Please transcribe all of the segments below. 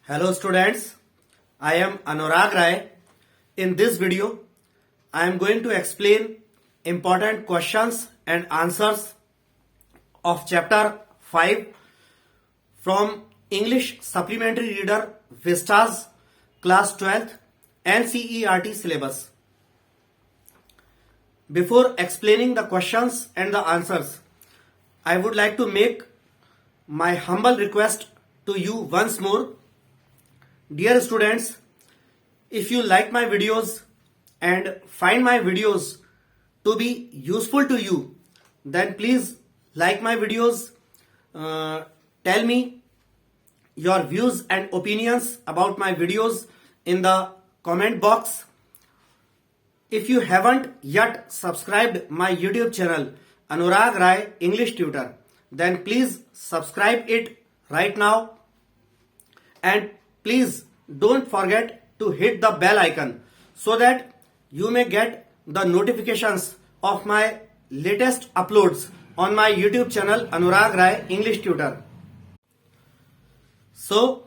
Hello students, I am Anurag Rai. In this video, I am going to explain important questions and answers of chapter 5 from English Supplementary Reader Vistas class 12th NCERT syllabus. Before explaining the questions and the answers, I would like to make my humble request to you once more. Dear students, if you like my videos and find my videos to be useful to you, then please like my videos, tell me your views and opinions about my videos in the comment box. If you haven't yet subscribed my YouTube channel Anurag Rai English Tutor, then please subscribe it right now, and please don't forget to hit the bell icon so that you may get the notifications of my latest uploads on my YouTube channel Anurag Rai English Tutor. So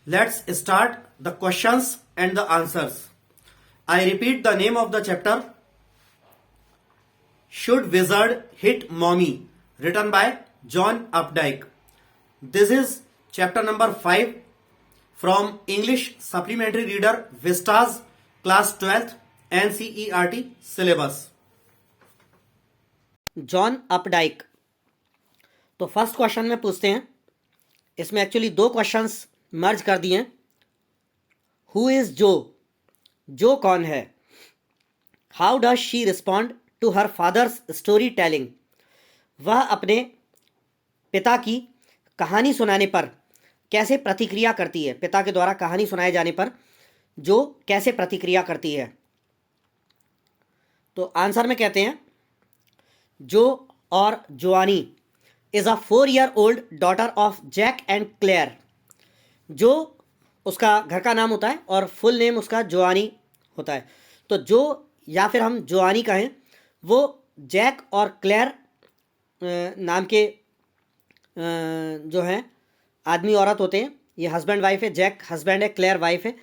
let's start the questions and the answers. I repeat the name of the chapter, Should Wizard Hit Mommy, written by John Updike. This is chapter number 5 from English Supplementary Reader Vistas class 12th NCERT syllabus. John Updike. तो first question में पूछते हैं, इसमें actually दो questions मर्ज कर दिए हैं। Who is जो, जो कौन है। How does she respond to her father's story telling, वह अपने पिता की कहानी सुनाने पर कैसे प्रतिक्रिया करती है। पिता के द्वारा कहानी सुनाए जाने पर जो कैसे प्रतिक्रिया करती है। तो आंसर में कहते हैं, जो और Joanie is a 4-year-old daughter of Jack and Clare. जो उसका घर का नाम होता है और फुल नेम उसका जोआनी होता है। तो जो या फिर हम जोआनी कहें, वो जैक और क्लेयर नाम के जो हैं आदमी औरत होते हैं। ये हस्बैंड वाइफ है, जैक हस्बैंड है, क्लेयर वाइफ है।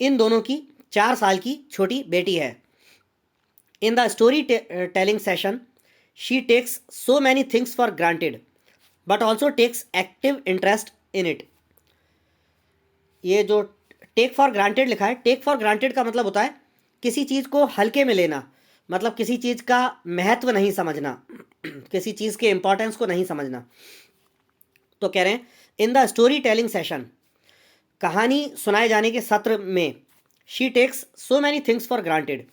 इन दोनों की 4 साल की छोटी बेटी है। In the story telling session she takes so many things for granted but also takes active interest in it. ये जो टेक फॉर ग्रांटेड लिखा है, टेक फॉर ग्रांटेड का मतलब होता है किसी चीज़ को हल्के में लेना, मतलब किसी चीज़ का महत्व नहीं समझना, किसी चीज़ के इंपॉर्टेंस को नहीं समझना। तो कह रहे हैं, in the story telling session, कहानी सुनाए जाने के सत्र में, she takes so many things for granted,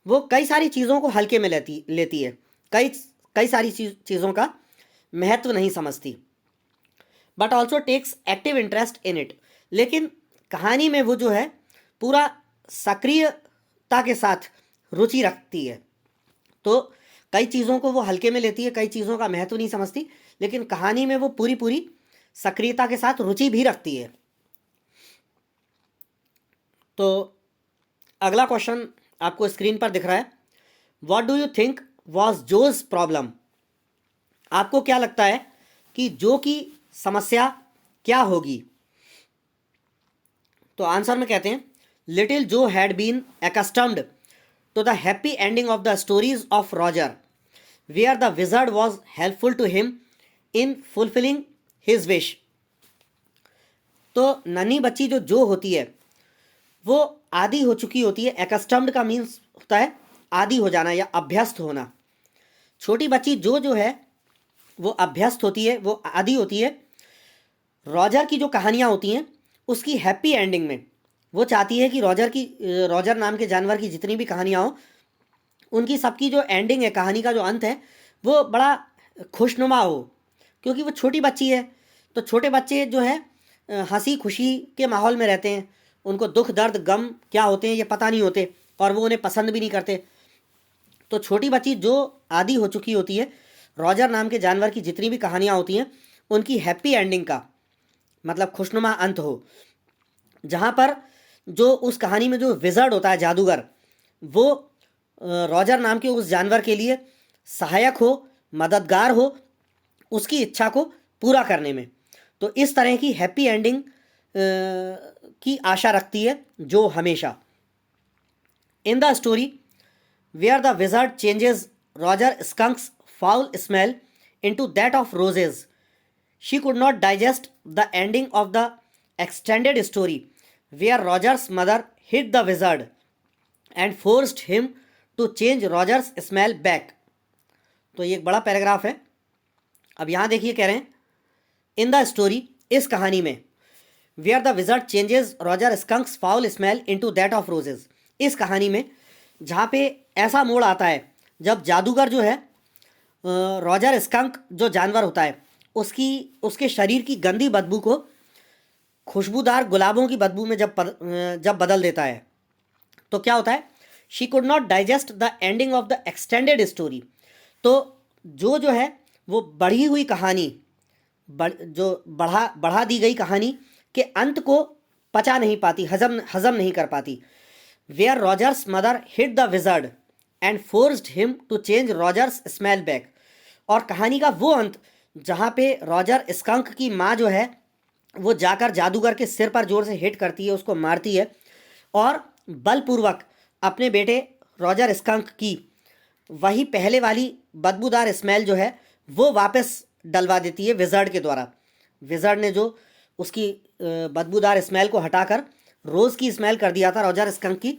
वो कई सारी चीज़ों को हल्के में लेती है, कई सारी चीज़ों का महत्व नहीं समझती। But also takes active interest in it, लेकिन कहानी में वो जो है पूरा सक्रियता के साथ रुचि रखती है। तो कई चीज़ों को वो हल्के में लेती है, कई चीज़ों का महत्व नहीं समझती, लेकिन कहानी में वो पूरी सक्रियता के साथ रुचि भी रखती है। तो अगला क्वेश्चन आपको स्क्रीन पर दिख रहा है, what do you think was Jo's problem. आपको क्या लगता है कि जो की समस्या क्या होगी। तो आंसर में कहते हैं, little Jo had been accustomed to the happy ending of the stories of Roger, where the wizard was helpful to him in fulfilling his wish। तो नन्ही बच्ची जो होती है वो आदी हो चुकी होती है। accustomed का मीन्स होता है आदी हो जाना या अभ्यस्त होना। छोटी बच्ची जो है वो अभ्यस्त होती है, वो आदी होती है। रॉजर की जो कहानियाँ होती हैं उसकी हैप्पी एंडिंग में वो चाहती है कि रॉजर नाम के जानवर की जितनी भी कहानियाँ हो, उनकी सबकी जो एंडिंग है, कहानी का जो अंत है, वो बड़ा खुशनुमा हो। क्योंकि वो छोटी बच्ची है, तो छोटे बच्चे जो है हंसी खुशी के माहौल में रहते हैं। उनको दुख दर्द गम क्या होते हैं ये पता नहीं होते, और वो उन्हें पसंद भी नहीं करते। तो छोटी बच्ची जो आदी हो चुकी होती है, रॉजर नाम के जानवर की जितनी भी कहानियाँ होती हैं उनकी हैप्पी एंडिंग का मतलब खुशनुमा अंत हो, जहाँ पर जो उस कहानी में जो विज़र्ड होता है, जादूगर, वो रॉजर नाम के उस जानवर के लिए सहायक हो, मददगार हो उसकी इच्छा को पूरा करने में। तो इस तरह की हैप्पी एंडिंग की आशा रखती है, जो हमेशा। In the story where the wizard changes Roger Skunk's foul smell into that of roses, she could not digest the ending of the extended story where Roger's mother hit the wizard and forced him to change Roger's smell back. तो ये एक बड़ा paragraph है। अब यहाँ देखिए, कह रहे हैं इन द स्टोरी, इस कहानी में, where the wizard changes Roger Skunk's foul smell into that of roses, इस कहानी में जहाँ पे ऐसा मोड़ आता है जब जादूगर जो है, रॉजर स्कंक जो जानवर होता है, उसके शरीर की गंदी बदबू को खुशबूदार गुलाबों की बदबू में जब बदल देता है, तो क्या होता है, she could not digest the ending of the extended story. तो जो है वो बढ़ी हुई कहानी, जो बढ़ा दी गई कहानी के अंत को पचा नहीं पाती, हजम नहीं कर पाती। Where Roger's mother hit the wizard and forced him to change Roger's smell back, और कहानी का वो अंत जहाँ पे रॉजर स्कंक की माँ जो है वो जाकर जादूगर के सिर पर जोर से हिट करती है, उसको मारती है, और बलपूर्वक अपने बेटे रॉजर स्कंक की वही पहले वाली बदबूदार स्मेल जो है वो वापस डलवा देती है विजर्ड के द्वारा। विजर्ड ने जो उसकी बदबूदार स्मेल को हटाकर रोज़ की स्मेल कर दिया था रॉजर स्कंक की।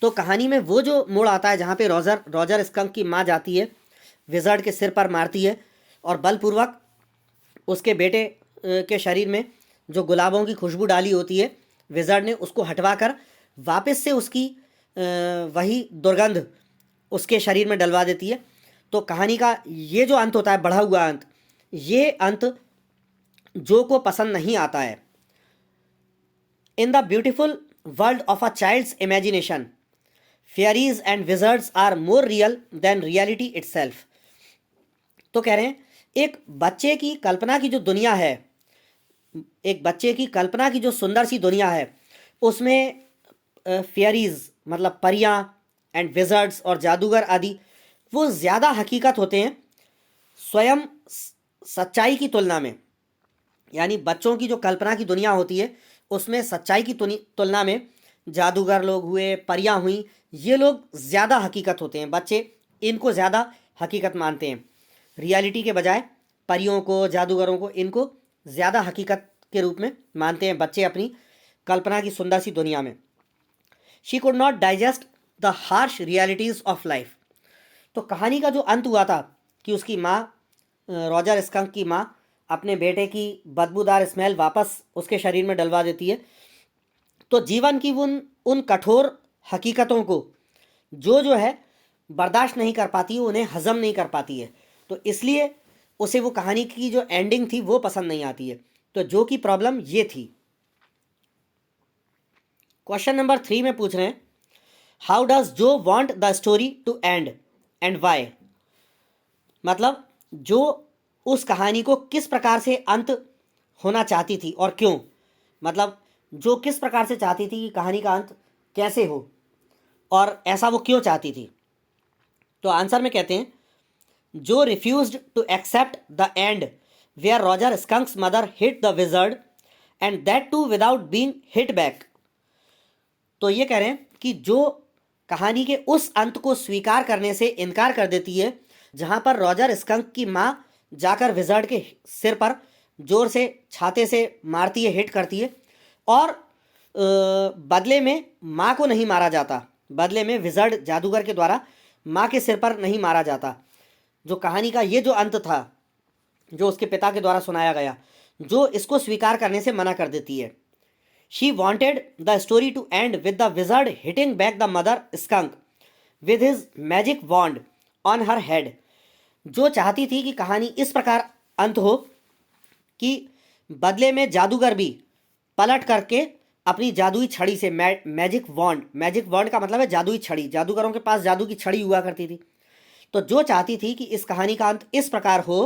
तो कहानी में वो जो मोड़ आता है जहाँ पे रॉजर स्कंक की माँ जाती है, विजर्ड के सिर पर मारती है, और बलपूर्वक उसके बेटे के शरीर में जो गुलाबों की खुशबू डाली होती है, विजर्ड ने उसको हटवाकर वापस से उसकी वही दुर्गंध उसके शरीर में डलवा देती है। तो कहानी का ये जो अंत होता है, बढ़ा हुआ अंत, ये अंत जो को पसंद नहीं आता है। In the beautiful world of a child's imagination, fairies and wizards are more real than reality itself. तो कह रहे हैं एक बच्चे की कल्पना की जो दुनिया है, एक बच्चे की कल्पना की जो सुंदर सी दुनिया है, उसमें फेयरीज मतलब परियां एंड विजर्ड्स और जादूगर आदि वो ज़्यादा हकीकत होते हैं स्वयं सच्चाई की तुलना में। यानी बच्चों की जो कल्पना की दुनिया होती है उसमें सच्चाई की तुलना में जादूगर लोग हुए, परियां हुई, ये लोग ज़्यादा हकीकत होते हैं। बच्चे इनको ज़्यादा हकीकत मानते हैं, रियलिटी के बजाय परियों को, जादूगरों को, इनको ज़्यादा हकीकत के रूप में मानते हैं बच्चे अपनी कल्पना की सुंदर सी दुनिया में। She could not digest the harsh realities of life. तो कहानी का जो अंत हुआ था कि उसकी माँ, रॉजर स्कंक की माँ, अपने बेटे की बदबूदार स्मेल वापस उसके शरीर में डलवा देती है, तो जीवन की उन कठोर हकीकतों को जो है बर्दाश्त नहीं कर पाती है, उन्हें हजम नहीं कर पाती है, तो इसलिए उसे वो कहानी की जो एंडिंग थी वो पसंद नहीं आती है। तो जो की प्रॉब्लम ये थी। क्वेश्चन नंबर 3 में पूछ रहे हैं, how does Jo want the story to end why. मतलब जो उस कहानी को किस प्रकार से अंत होना चाहती थी और क्यों। मतलब जो किस प्रकार से चाहती थी कि कहानी का अंत कैसे हो और ऐसा वो क्यों चाहती थी। तो आंसर में कहते हैं, Jo refused to accept the end where Roger Skunk's mother hit the wizard and that too without being hit back. तो ये कह रहे हैं कि जो कहानी के उस अंत को स्वीकार करने से इनकार कर देती है जहां पर रॉजर स्कंक की माँ जाकर विजर्ड के सिर पर जोर से छाते से मारती है, हिट करती है, और बदले में माँ को नहीं मारा जाता, बदले में विजर्ड जादूगर के द्वारा माँ के सिर पर नहीं मारा जाता। जो कहानी का ये जो अंत था जो उसके पिता के द्वारा सुनाया गया, जो इसको स्वीकार करने से मना कर देती है। She wanted the story to end with the wizard hitting back the mother skunk with his magic wand on her head. Jo चाहती थी कि कहानी इस प्रकार अंत हो कि बदले में जादूगर भी पलट करके अपनी जादुई छड़ी से, मैजिक वॉन्ड का मतलब है जादुई छड़ी, जादूगरों के पास जादू की छड़ी हुआ करती थी। तो जो चाहती थी कि इस कहानी का अंत इस प्रकार हो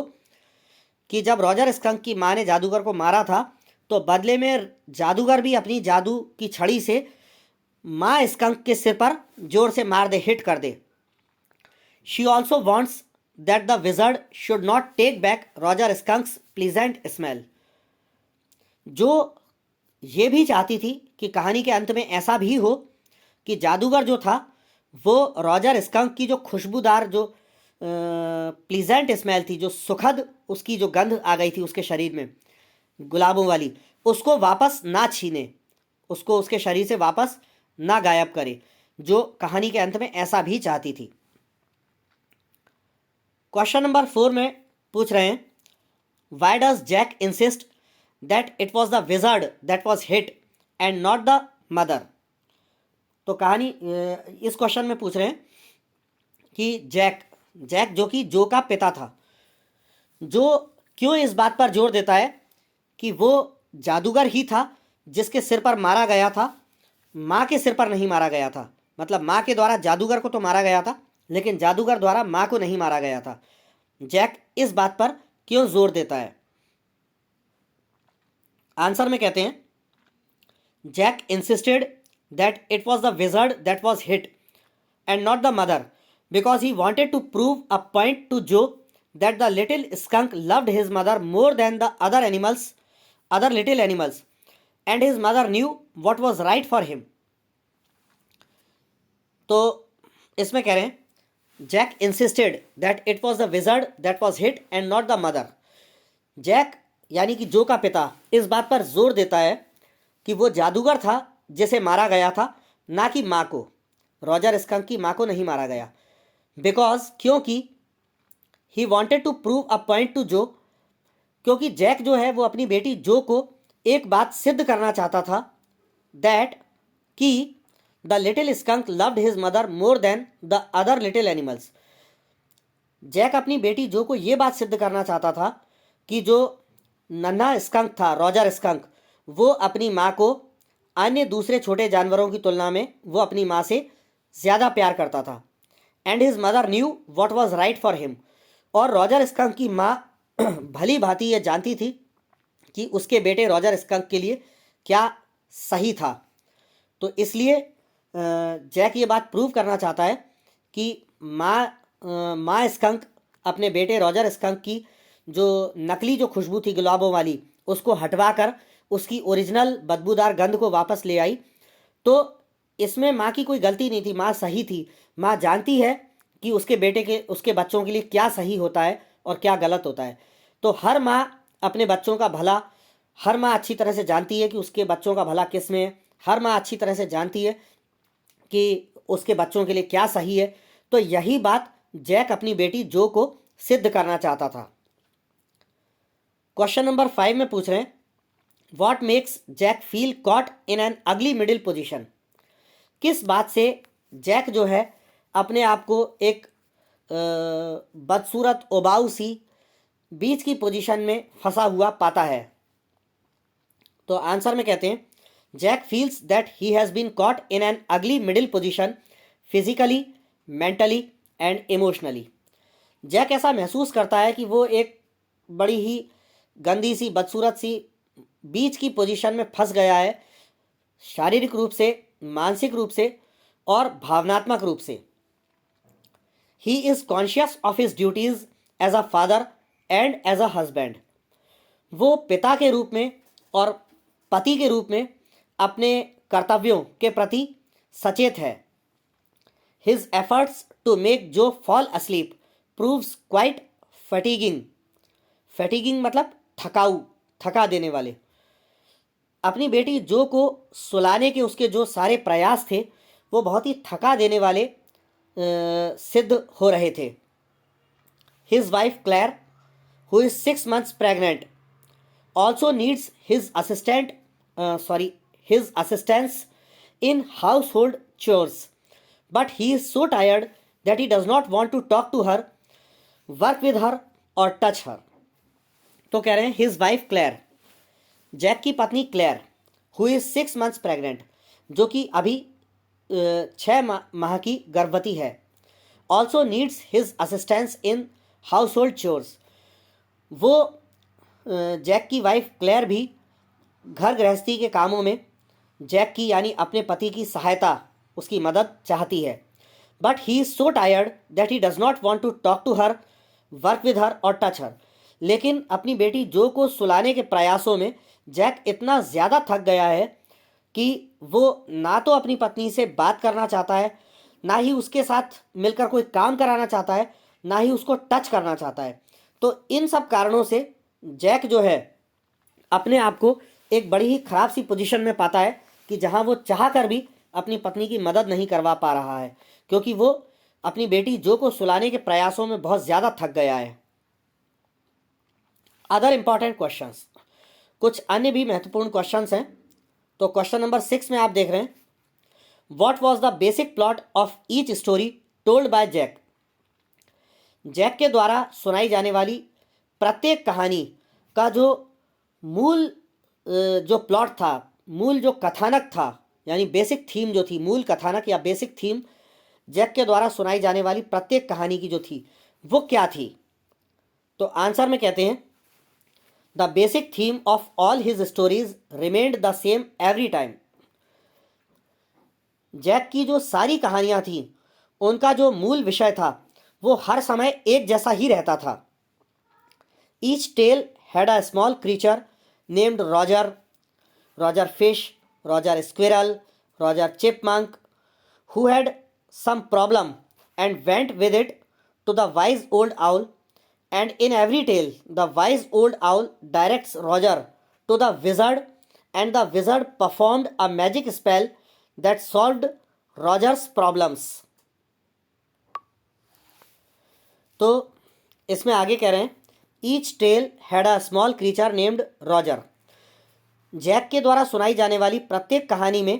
कि जब रॉजर स्कंक की माँ ने जादूगर को मारा था तो बदले में जादूगर भी अपनी जादू की छड़ी से माँ स्कंक के सिर पर जोर से मार दे, हिट कर दे। She also wants that the wizard should not take back Roger Skunk's pleasant smell. जो ये भी चाहती थी कि कहानी के अंत में ऐसा भी हो कि जादूगर जो था वो रॉजर स्कंक की जो खुशबूदार जो प्लीजेंट स्मेल थी, जो सुखद उसकी जो गंध आ गई थी उसके शरीर में गुलाबों वाली, उसको वापस ना छीने, उसको उसके शरीर से वापस ना गायब करे, जो कहानी के अंत में ऐसा भी चाहती थी। क्वेश्चन नंबर 4 में पूछ रहे हैं, why does Jack insist that it was the wizard that was hit and not the mother. तो कहानी इस क्वेश्चन में पूछ रहे हैं कि जैक जो कि जो का पिता था, जो क्यों इस बात पर जोर देता है कि वो जादूगर ही था जिसके सिर पर मारा गया था, माँ के सिर पर नहीं मारा गया था। मतलब माँ के द्वारा जादूगर को तो मारा गया था, लेकिन जादूगर द्वारा माँ को नहीं मारा गया था। जैक इस बात पर क्यों जोर देता है? आंसर में कहते हैं, Jack insisted that it was the wizard that was hit and not the mother because he wanted to prove a point to Joe that the little skunk loved his mother more than the other little animals, and his mother knew what was right for him. तो इसमें कह रहे हैं, Jack insisted that it was the wizard that was hit and not the mother. Jack यानी कि जो का पिता इस बात पर जोर देता है कि वो जादूगर था जिसे मारा गया था, ना कि माँ को। रॉजर स्कंक की माँ को नहीं मारा गया। बिकॉज क्योंकि he wanted to prove a point to Jo, क्योंकि जैक जो है वो अपनी बेटी जो को एक बात सिद्ध करना चाहता था, दैट कि the little skunk loved his mother more than the other little animals. Jack अपनी बेटी जो को ये बात सिद्ध करना चाहता था कि जो नन्हा स्कंक था, रॉजर स्कंक, वो अपनी माँ को अन्य दूसरे छोटे जानवरों की तुलना में वो अपनी माँ से ज़्यादा प्यार करता था। And his mother knew what was right for him. और रॉजर स्कंक की माँ भली भांति ये जानती थी कि उसके बेटे रॉजर स्कंक के लिए क्या सही था। तो इसलिए जैक ये बात प्रूव करना चाहता है कि माँ स्कंक अपने बेटे रॉजर स्कंक की जो नकली जो खुशबू थी गुलाबों वाली, उसको हटवा कर उसकी ओरिजिनल बदबूदार गंध को वापस ले आई। तो इसमें माँ की कोई गलती नहीं थी, माँ सही थी। माँ जानती है कि उसके बच्चों के लिए क्या सही होता है और क्या गलत होता है। तो हर माँ अपने बच्चों का भला, हर माँ अच्छी तरह से जानती है कि उसके बच्चों का भला किस में है। हर माँ अच्छी तरह से जानती है कि उसके बच्चों के लिए क्या सही है। तो यही बात जैक अपनी बेटी जो को सिद्ध करना चाहता था। क्वेश्चन नंबर 5 में पूछ रहे हैं, what makes Jack feel caught in an ugly middle position. किस बात से जैक जो है अपने आप को एक बदसूरत उबाऊ सी बीच की पोजीशन में फंसा हुआ पाता है। तो आंसर में कहते हैं, Jack feels that he has been caught in an ugly middle position physically, mentally and emotionally. Jack ऐसा महसूस करता है कि वो एक बड़ी ही गंदी सी, बदसूरत सी बीच की पोजीशन में फंस गया है, शारीरिक रूप से, मानसिक रूप से और भावनात्मक रूप से। He is conscious of his duties as a father and as a husband. वो पिता के रूप में और पति के रूप में अपने कर्तव्यों के प्रति सचेत है। हिज एफर्ट्स टू मेक जो फॉल अस्लीप प्रूव्स क्वाइट फटीगिंग। फटीगिंग मतलब थका देने वाले। अपनी बेटी जो को सुलाने के उसके जो सारे प्रयास थे वो बहुत ही थका देने वाले सिद्ध हो रहे थे। His wife Claire, who is 6 months pregnant, also needs his assistance in household chores, but he is so tired that he does not want to talk to her, work with her or touch her. तो कह रहे हैं his wife clear, Jack की पत्नी Claire, who is 6 months pregnant, जो कि अभी 6 माह की गर्भवती है, also needs his assistance in household chores. वो जैक की वाइफ क्लेयर भी घर गृहस्थी के कामों में जैक की यानी अपने पति की सहायता, उसकी मदद चाहती है। But he is so tired that he does not want to talk to her, work with her और टच हर। लेकिन अपनी बेटी जो को सुलाने के प्रयासों में जैक इतना ज़्यादा थक गया है कि वो ना तो अपनी पत्नी से बात करना चाहता है, ना ही उसके साथ मिलकर कोई काम कराना चाहता है, ना ही उसको टच करना चाहता है। तो इन सब कारणों से जैक जो है अपने आप को एक बड़ी ही ख़राब सी पोजीशन में पाता है कि जहां वो चाह कर भी अपनी पत्नी की मदद नहीं करवा पा रहा है, क्योंकि वो अपनी बेटी जो को सुलाने के प्रयासों में बहुत ज़्यादा थक गया है। अदर इंपॉर्टेंट क्वेश्चंस, कुछ अन्य भी महत्वपूर्ण क्वेश्चंस हैं। तो क्वेश्चन नंबर 6 में आप देख रहे हैं, what was the basic plot of each story told by Jack. Jack के द्वारा सुनाई जाने वाली प्रत्येक कहानी का जो मूल जो प्लॉट था, मूल जो कथानक था, यानी बेसिक थीम जो थी, मूल कथानक या बेसिक थीम जैक के द्वारा सुनाई जाने वाली प्रत्येक कहानी की जो थी वो क्या थी। तो आंसर में कहते हैं, the basic theme of all his stories remained the same every time. Jack की जो सारी कहानियां थी उनका जो मूल विषय था वो हर समय एक जैसा ही रहता था। Each tale had a small creature named Roger, Roger fish, Roger squirrel, Roger chipmunk, who had some problem and went with it to the wise old owl, and in every tale the wise old owl directs Roger to the wizard, and the wizard performed a magic spell that solved Roger's problems। तो इसमें आगे कह रहे हैं, each tale had a small creature named Roger. Jack के द्वारा सुनाई जाने वाली प्रत्येक कहानी में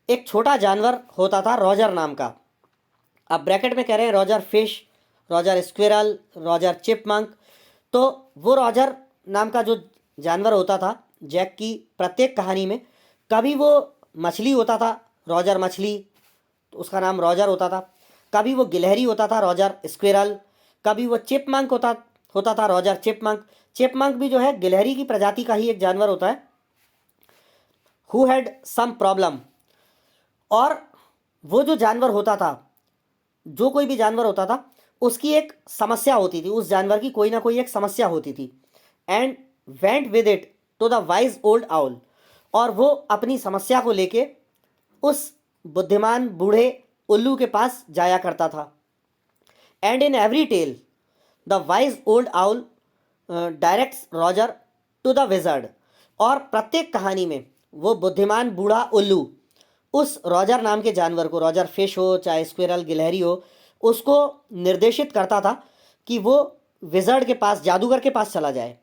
एक छोटा जानवर होता था रॉजर नाम का। अब ब्रैकेट में कह रहे हैं Roger fish, Roger squirrel, Roger chipmunk. तो वो रॉजर नाम का जो जानवर होता था जैक की प्रत्येक कहानी में, कभी वो मछली होता था रॉजर मछली, तो उसका नाम रॉजर होता था। कभी वो गिलहरी होता था रॉजर स्क्विरल, कभी वो चिपमंक होता था रॉजर चिपमंक। चिपमंक भी जो है गिलहरी की प्रजाति का ही एक जानवर होता है। हु हैड सम प्रॉब्लम, और वो जो जानवर होता था, जो कोई भी जानवर होता था उसकी एक समस्या होती थी, उस जानवर की कोई ना कोई एक समस्या होती थी। And went with it to the wise old owl, और वो अपनी समस्या को लेके उस बुद्धिमान बूढ़े उल्लू के पास जाया करता था। And in every tale the wise old owl directs Roger to the wizard, और प्रत्येक कहानी में वो बुद्धिमान बूढ़ा उल्लू उस रॉजर नाम के जानवर को, रॉजर फिश हो चाहे स्क्विरल गिलहरी हो, उसको निर्देशित करता था कि वो विजर्ड के पास, जादूगर के पास चला जाए।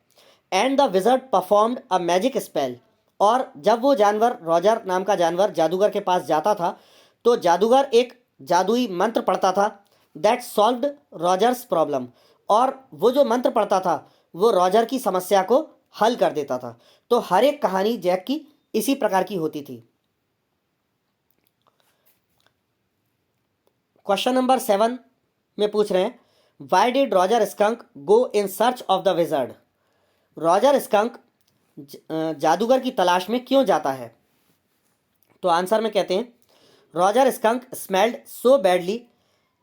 And the wizard performed a magic spell, और जब वो जानवर, रॉजर नाम का जानवर जादूगर के पास जाता था तो जादूगर एक जादुई मंत्र पढ़ता था, दैट सॉल्व्ड रॉजर्स प्रॉब्लम, और वो जो मंत्र पढ़ता था वो रॉजर की समस्या को हल कर देता था। तो हर एक कहानी जैक की इसी प्रकार की होती थी। क्वेश्चन नंबर 7 में पूछ रहे हैं, why did Roger skunk go in search of the wizard. Roger skunk जादूगर की तलाश में क्यों जाता है। तो आंसर में कहते हैं, Roger skunk smelled so badly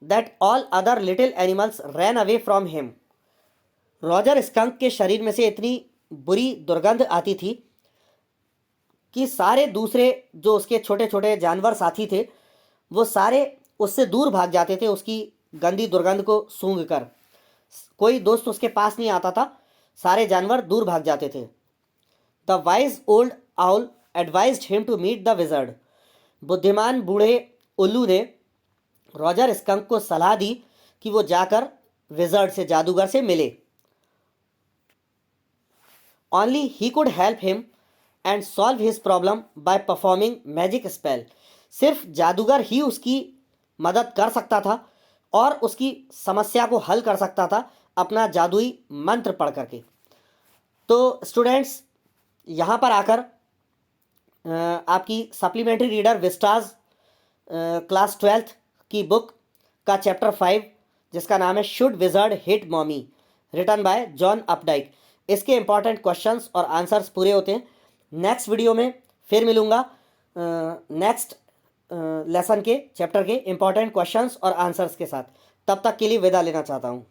that all other little animals ran away from him. Roger skunk के शरीर में से इतनी बुरी दुर्गंध आती थी कि सारे दूसरे जो उसके छोटे छोटे जानवर साथी थे वो सारे उससे दूर भाग जाते थे, उसकी गंदी दुर्गंध को सूंघ कर। कोई दोस्त उसके पास नहीं आता था, सारे जानवर दूर भाग जाते थे। The wise old owl advised him to meet the wizard. बुद्धिमान बूढ़े उल्लू ने रॉजर स्कंक को सलाह दी कि वो जाकर विजर्ड से, जादूगर से मिले। Only he could help him and solve his problem by performing magic spell. सिर्फ जादूगर ही उसकी मदद कर सकता था और उसकी समस्या को हल कर सकता था अपना जादुई मंत्र पढ़ करके। तो स्टूडेंट्स, यहाँ पर आकर आपकी supplementary reader vistas class 12th की बुक का चैप्टर 5 जिसका नाम है should wizard hit mommy, written by John Updike, इसके इंपॉर्टेंट क्वेश्चंस और आंसर्स पूरे होते हैं। नेक्स्ट वीडियो में फिर मिलूँगा नेक्स्ट लेसन के चैप्टर के इंपॉर्टेंट क्वेश्चंस और आंसर्स के साथ। तब तक के लिए विदा लेना चाहता हूँ।